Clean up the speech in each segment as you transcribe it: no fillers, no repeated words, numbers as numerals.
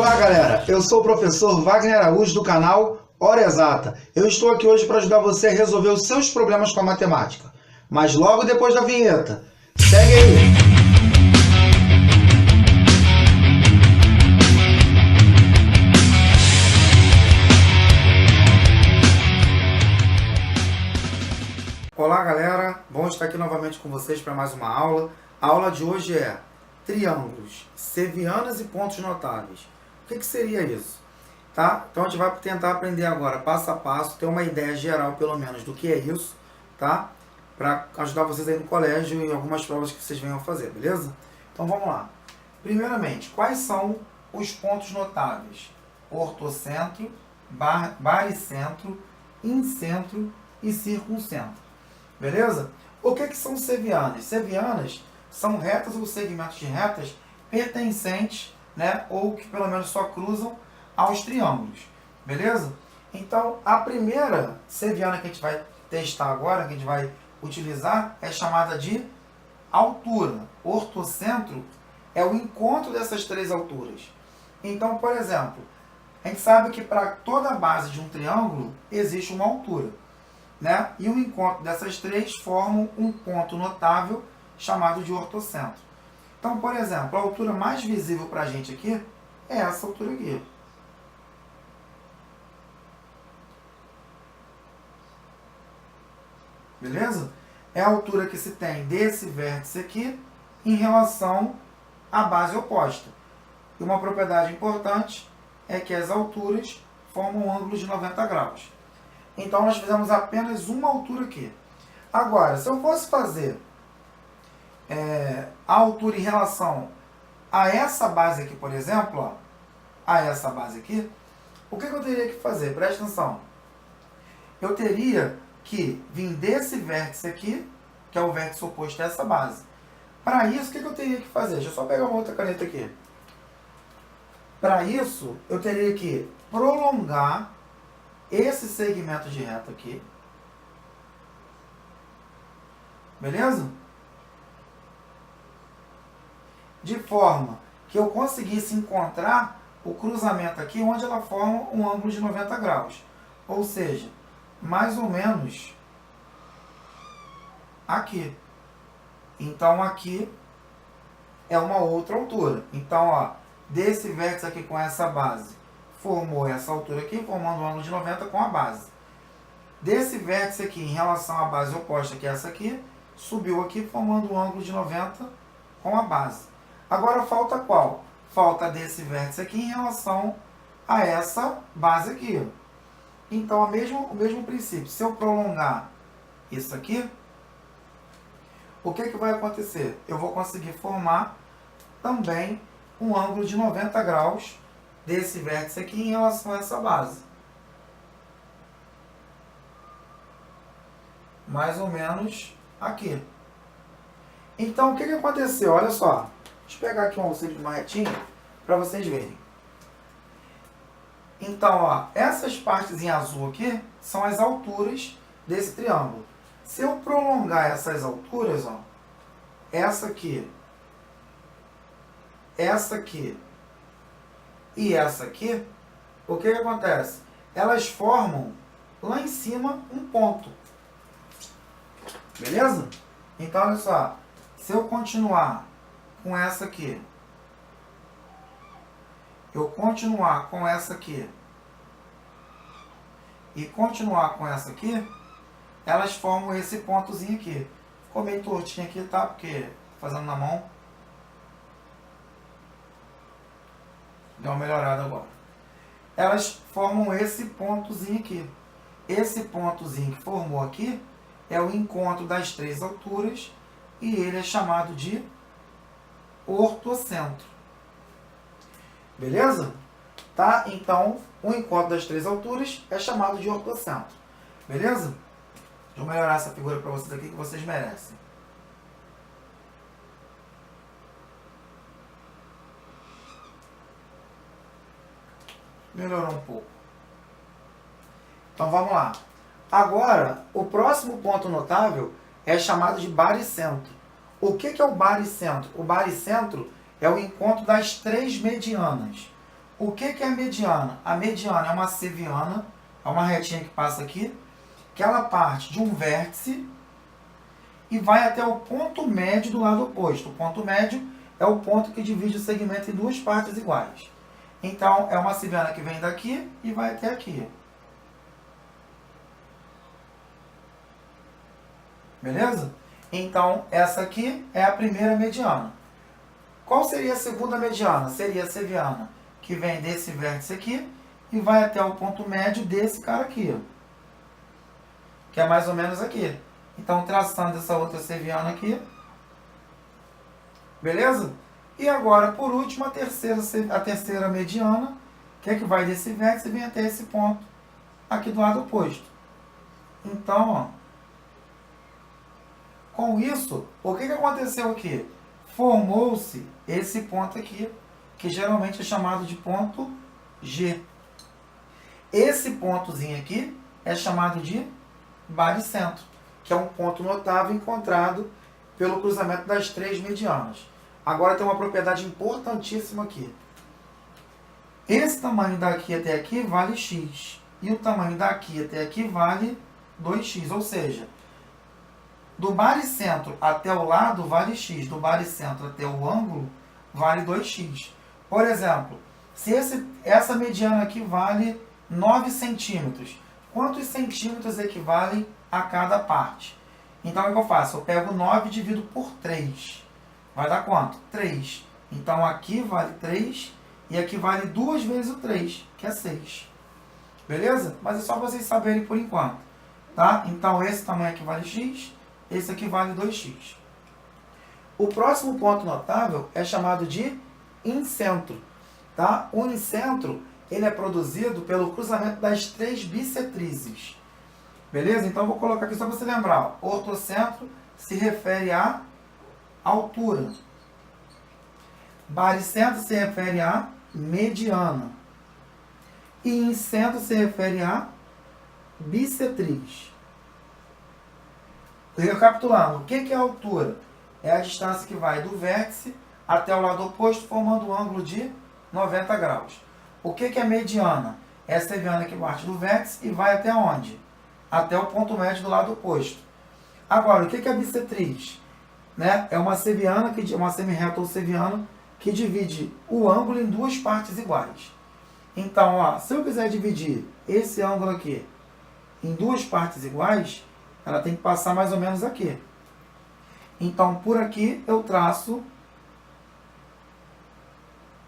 Olá galera, eu sou o professor Wagner Araújo do canal Hora Exata. Eu estou aqui hoje para ajudar você a resolver os seus problemas com a matemática. Mas logo depois da vinheta. Segue aí! Olá galera, bom estar aqui novamente com vocês para mais uma aula. A aula de hoje é triângulos, sevianas e pontos notáveis. O que seria isso? Tá? Então a gente vai tentar aprender agora passo a passo, ter uma ideia geral pelo menos do que é isso, tá? Para ajudar vocês aí no colégio e em algumas provas que vocês venham fazer, beleza? Então vamos lá. Primeiramente, quais são os pontos notáveis? Ortocentro, baricentro, incentro e circuncentro. Beleza? O que são sevianas? Sevianas são retas ou segmentos de retas pertencentes, né, ou que pelo menos só cruzam aos triângulos. Beleza? Então, a primeira seviana que a gente vai testar agora, que a gente vai utilizar, é chamada de altura. Ortocentro é o encontro dessas três alturas. Então, por exemplo, a gente sabe que para toda a base de um triângulo existe uma altura, né? E o encontro dessas três formam um ponto notável chamado de ortocentro. Então, por exemplo, a altura mais visível para a gente aqui é essa altura aqui. Beleza? É a altura que se tem desse vértice aqui em relação à base oposta. E uma propriedade importante é que as alturas formam um ângulo de 90 graus. Então, nós fizemos apenas uma altura aqui. Agora, se eu fosse fazer a altura em relação a essa base aqui, por exemplo, ó, a essa base aqui, o que eu teria que fazer? Presta atenção. Eu teria que vir desse vértice aqui, que é o vértice oposto a essa base. Para isso, o que eu teria que fazer? Deixa eu só pegar uma outra caneta aqui. Para isso, eu teria que prolongar esse segmento de reta aqui. Beleza? De forma que eu conseguisse encontrar o cruzamento aqui, onde ela forma um ângulo de 90 graus. Ou seja, mais ou menos aqui. Então, aqui é uma outra altura. Então, ó, desse vértice aqui com essa base, formou essa altura aqui, formando um ângulo de 90 com a base. Desse vértice aqui, em relação à base oposta, que é essa aqui, subiu aqui, formando um ângulo de 90 com a base. Agora falta qual? Falta desse vértice aqui em relação a essa base aqui. Ó. Então, o mesmo princípio. Se eu prolongar isso aqui, o que vai acontecer? Eu vou conseguir formar também um ângulo de 90 graus desse vértice aqui em relação a essa base. Mais ou menos aqui. Então, o que aconteceu? Olha só. Deixa eu pegar aqui um auxílio de uma retinha para vocês verem. Então, ó, essas partes em azul aqui são as alturas desse triângulo. Se eu prolongar essas alturas, ó, essa aqui e essa aqui, o que acontece? Elas formam lá em cima um ponto. Beleza? Então, olha só. Se eu continuar com essa aqui, eu continuar com essa aqui e continuar com essa aqui, elas formam esse pontozinho aqui. Ficou meio tortinho aqui, tá? Porque fazendo na mão. Deu uma melhorada agora. Elas formam esse pontozinho aqui. Esse pontozinho que formou aqui é o encontro das três alturas e ele é chamado de ortocentro. Beleza? Tá? Então, o encontro das três alturas é chamado de ortocentro. Beleza? Deixa eu melhorar essa figura para vocês aqui que vocês merecem. Melhorou um pouco. Então vamos lá. Agora, o próximo ponto notável é chamado de baricentro. O que é o baricentro? O baricentro é o encontro das três medianas. O que é a mediana? A mediana é uma seviana, é uma retinha que passa aqui, que ela parte de um vértice e vai até o ponto médio do lado oposto. O ponto médio é o ponto que divide o segmento em duas partes iguais. Então, é uma seviana que vem daqui e vai até aqui. Beleza? Então, essa aqui é a primeira mediana. Qual seria a segunda mediana? Seria a seviana que vem desse vértice aqui e vai até o ponto médio desse cara aqui, ó, que é mais ou menos aqui. Então, traçando essa outra seviana aqui. Beleza? E agora, por último, a terceira mediana, que é que vai desse vértice e vem até esse ponto aqui do lado oposto. Então, ó, com isso, o que aconteceu aqui? Formou-se esse ponto aqui, que geralmente é chamado de ponto G. Esse pontozinho aqui é chamado de baricentro, que é um ponto notável encontrado pelo cruzamento das três medianas. Agora tem uma propriedade importantíssima aqui. Esse tamanho daqui até aqui vale x. E o tamanho daqui até aqui vale 2x. Ou seja, do baricentro até o lado vale x. Do baricentro até o ângulo vale 2x. Por exemplo, se essa mediana aqui vale 9 centímetros, quantos centímetros equivalem a cada parte? Então, o que eu faço? Eu pego 9 e divido por 3. Vai dar quanto? 3. Então, aqui vale 3 e aqui vale 2 vezes o 3, que é 6. Beleza? Mas é só vocês saberem por enquanto. Tá? Então, esse tamanho aqui vale x, esse aqui vale 2x. O próximo ponto notável é chamado de incentro. Tá? O incentro ele é produzido pelo cruzamento das três bissetrizes. Beleza? Então, eu vou colocar aqui só para você lembrar. Ortocentro se refere à altura. Baricentro se refere à mediana. E incentro se refere à bissetriz. Recapitulando, o que é a altura? É a distância que vai do vértice até o lado oposto, formando um ângulo de 90 graus. O que é mediana? É a seviana que parte do vértice e vai até onde? Até o ponto médio do lado oposto. Agora, o que é a bissetriz? Né? É uma seviana, uma semirreta ou seviana que divide o ângulo em duas partes iguais. Então, ó, se eu quiser dividir esse ângulo aqui em duas partes iguais, ela tem que passar mais ou menos aqui. Então, por aqui eu traço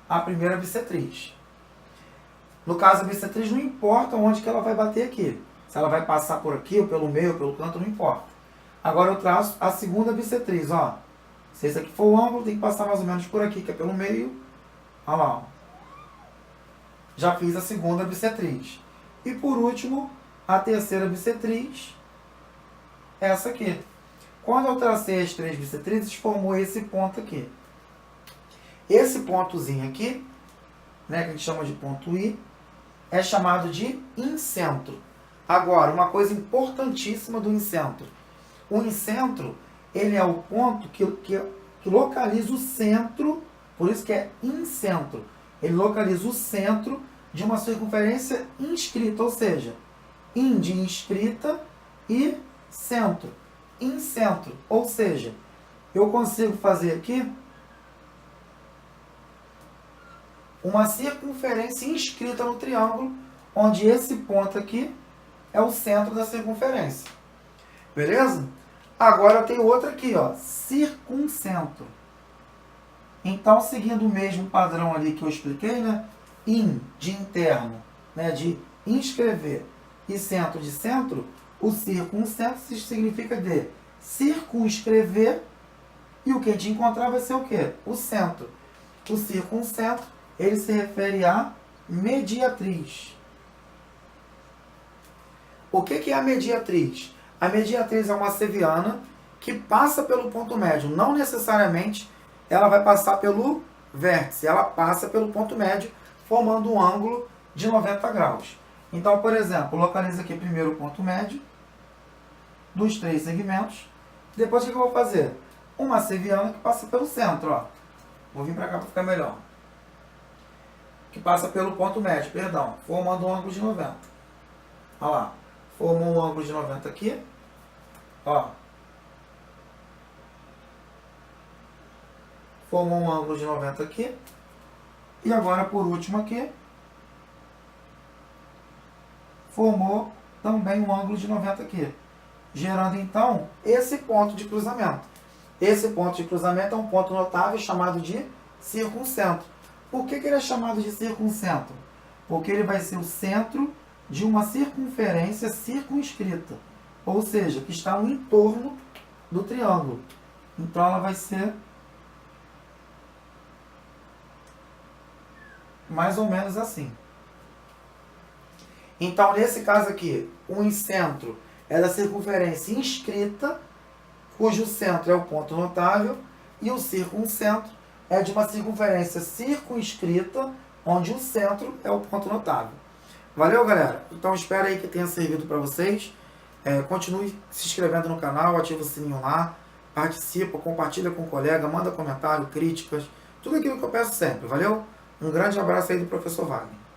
a primeira bissetriz. No caso, a bissetriz não importa onde que ela vai bater aqui. Se ela vai passar por aqui, ou pelo meio, ou pelo canto, não importa. Agora eu traço a segunda bissetriz, ó. Se esse aqui for o ângulo, tem que passar mais ou menos por aqui, que é pelo meio. Olha lá, ó. Já fiz a segunda bissetriz. E por último, a terceira bissetriz, essa aqui. Quando eu tracei as três bissetrizes, formou esse ponto aqui. Esse pontozinho aqui, né, que a gente chama de ponto I, é chamado de incentro. Agora, uma coisa importantíssima do incentro. O incentro, ele é o ponto que localiza o centro, por isso que é incentro. Ele localiza o centro de uma circunferência inscrita, ou seja, in de inscrita e centro. Incentro, ou seja, eu consigo fazer aqui uma circunferência inscrita no triângulo, onde esse ponto aqui é o centro da circunferência. Beleza? Agora eu tenho outra aqui, ó, circuncentro. Então, seguindo o mesmo padrão ali que eu expliquei, né? In, de interno, né? De inscrever, e centro de centro, o circuncentro significa de circunscrever, e o que a gente encontrar vai ser o quê? O centro. O circuncentro, ele se refere à mediatriz. O que é a mediatriz? A mediatriz é uma seviana que passa pelo ponto médio. Não necessariamente ela vai passar pelo vértice, ela passa pelo ponto médio, formando um ângulo de 90 graus. Então, por exemplo, localiza aqui primeiro o ponto médio dos três segmentos. Depois, o que eu vou fazer? Uma seviana que passa pelo centro. Ó. Vou vir para cá para ficar melhor. que passa pelo ponto médio, perdão, formando um ângulo de 90. Olha lá, formou um ângulo de 90 aqui, ó. Formou um ângulo de 90 aqui. E agora, por último aqui, formou também um ângulo de 90 aqui. Gerando, então, esse ponto de cruzamento. Esse ponto de cruzamento é um ponto notável chamado de circuncentro. Por que ele é chamado de circuncentro? Porque ele vai ser o centro de uma circunferência circunscrita. Ou seja, que está no entorno do triângulo. Então, ela vai ser mais ou menos assim. Então, nesse caso aqui, o incentro é da circunferência inscrita, cujo centro é o ponto notável, e o circuncentro é de uma circunferência circunscrita, onde o centro é o ponto notável. Valeu, galera? Então, espero aí que tenha servido para vocês. Continue se inscrevendo no canal, ativa o sininho lá, participa, compartilha com o colega, manda comentário, críticas, tudo aquilo que eu peço sempre, valeu? Um grande abraço aí do professor Wagner.